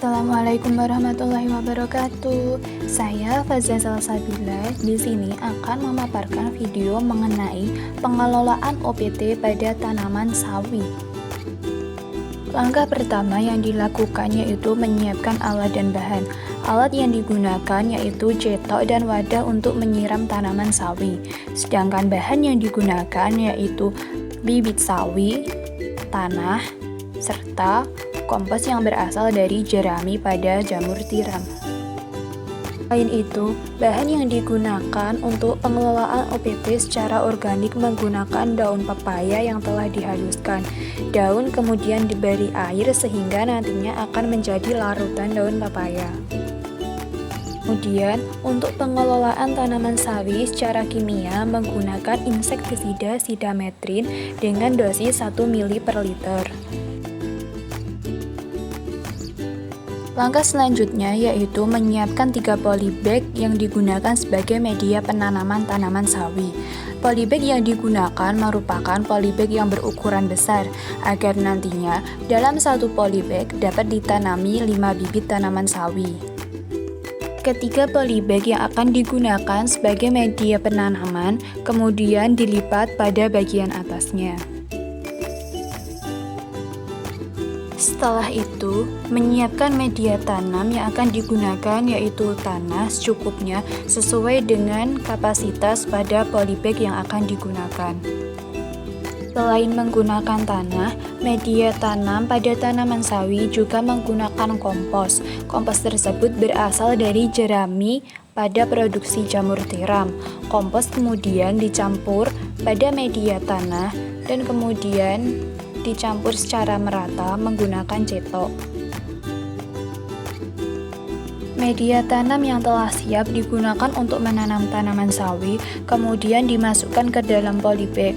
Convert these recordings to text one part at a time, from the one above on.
Assalamualaikum warahmatullahi wabarakatuh. Saya Fazza Salsabila di sini akan memaparkan video mengenai pengelolaan OPT pada tanaman sawi. Langkah pertama yang dilakukan yaitu menyiapkan alat dan bahan. Alat yang digunakan yaitu cetok dan wadah untuk menyiram tanaman sawi. Sedangkan bahan yang digunakan yaitu bibit sawi, tanah, serta kompos yang berasal dari jerami pada jamur tiram. Selain itu, bahan yang digunakan untuk pengelolaan OPT secara organik menggunakan daun pepaya yang telah dihaluskan. Daun kemudian diberi air sehingga nantinya akan menjadi larutan daun pepaya. Kemudian, untuk pengelolaan tanaman sawi secara kimia menggunakan insektisida sidametrin dengan dosis 1 ml per liter. Langkah selanjutnya yaitu menyiapkan 3 polybag yang digunakan sebagai media penanaman tanaman sawi. Polybag yang digunakan merupakan polybag yang berukuran besar agar nantinya dalam satu polybag dapat ditanami 5 bibit tanaman sawi. Ketiga polybag yang akan digunakan sebagai media penanaman kemudian dilipat pada bagian atasnya. Setelah itu, menyiapkan media tanam yang akan digunakan yaitu tanah secukupnya sesuai dengan kapasitas pada polybag yang akan digunakan. Selain menggunakan tanah, media tanam pada tanaman sawi juga menggunakan kompos. Kompos tersebut berasal dari jerami pada produksi jamur tiram. Kompos kemudian dicampur pada media tanah dan kemudian dicampur secara merata menggunakan cetok. Media tanam yang telah siap digunakan untuk menanam tanaman sawi, kemudian dimasukkan ke dalam polybag.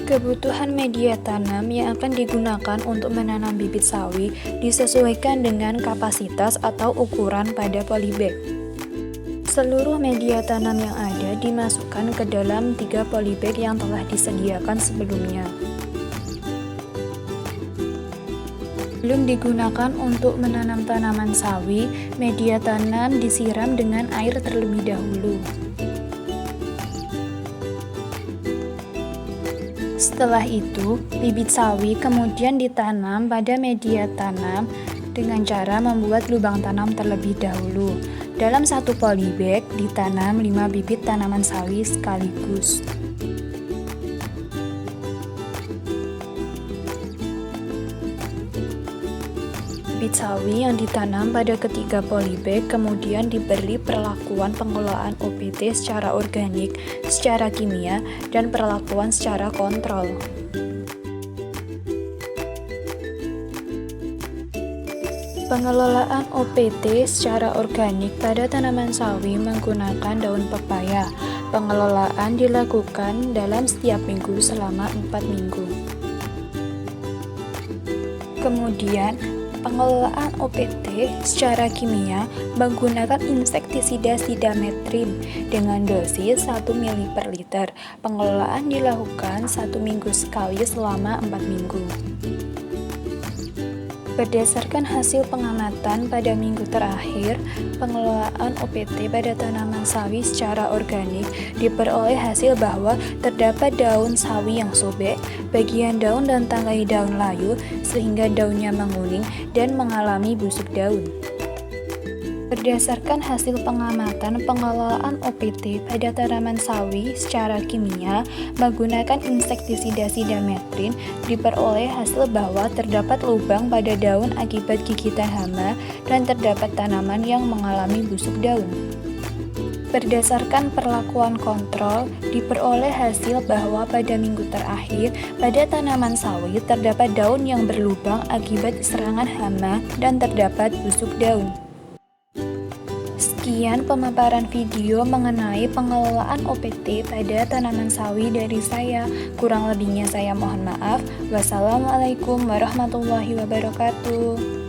Kebutuhan media tanam yang akan digunakan untuk menanam bibit sawi disesuaikan dengan kapasitas atau ukuran pada polybag. Seluruh media tanam yang ada dimasukkan ke dalam 3 polybag yang telah disediakan sebelumnya. Sebelum digunakan untuk menanam tanaman sawi, media tanam disiram dengan air terlebih dahulu. Setelah itu, bibit sawi kemudian ditanam pada media tanam dengan cara membuat lubang tanam terlebih dahulu. Dalam satu polybag ditanam 5 bibit tanaman sawi sekaligus. Bibit sawi yang ditanam pada ketiga polybag kemudian diberi perlakuan pengelolaan OPT secara organik, secara kimia, dan perlakuan secara kontrol. Pengelolaan OPT secara organik pada tanaman sawi menggunakan daun pepaya. Pengelolaan dilakukan dalam setiap minggu selama 4 minggu. Kemudian, pengelolaan OPT secara kimia menggunakan insektisida sidametrin dengan dosis 1 ml per liter. Pengelolaan dilakukan 1 minggu sekali selama 4 minggu. Berdasarkan hasil pengamatan pada minggu terakhir, pengelolaan OPT pada tanaman sawi secara organik diperoleh hasil bahwa terdapat daun sawi yang sobek, bagian daun dan tangkai daun layu sehingga daunnya menguning dan mengalami busuk daun. Berdasarkan hasil pengamatan pengelolaan OPT pada tanaman sawi secara kimia menggunakan insektisida sidametrin diperoleh hasil bahwa terdapat lubang pada daun akibat gigitan hama dan terdapat tanaman yang mengalami busuk daun. Berdasarkan perlakuan kontrol, diperoleh hasil bahwa pada minggu terakhir pada tanaman sawi terdapat daun yang berlubang akibat serangan hama dan terdapat busuk daun. Sekian pemaparan video mengenai pengelolaan OPT pada tanaman sawi dari saya. Kurang lebihnya saya mohon maaf. Wassalamualaikum warahmatullahi wabarakatuh.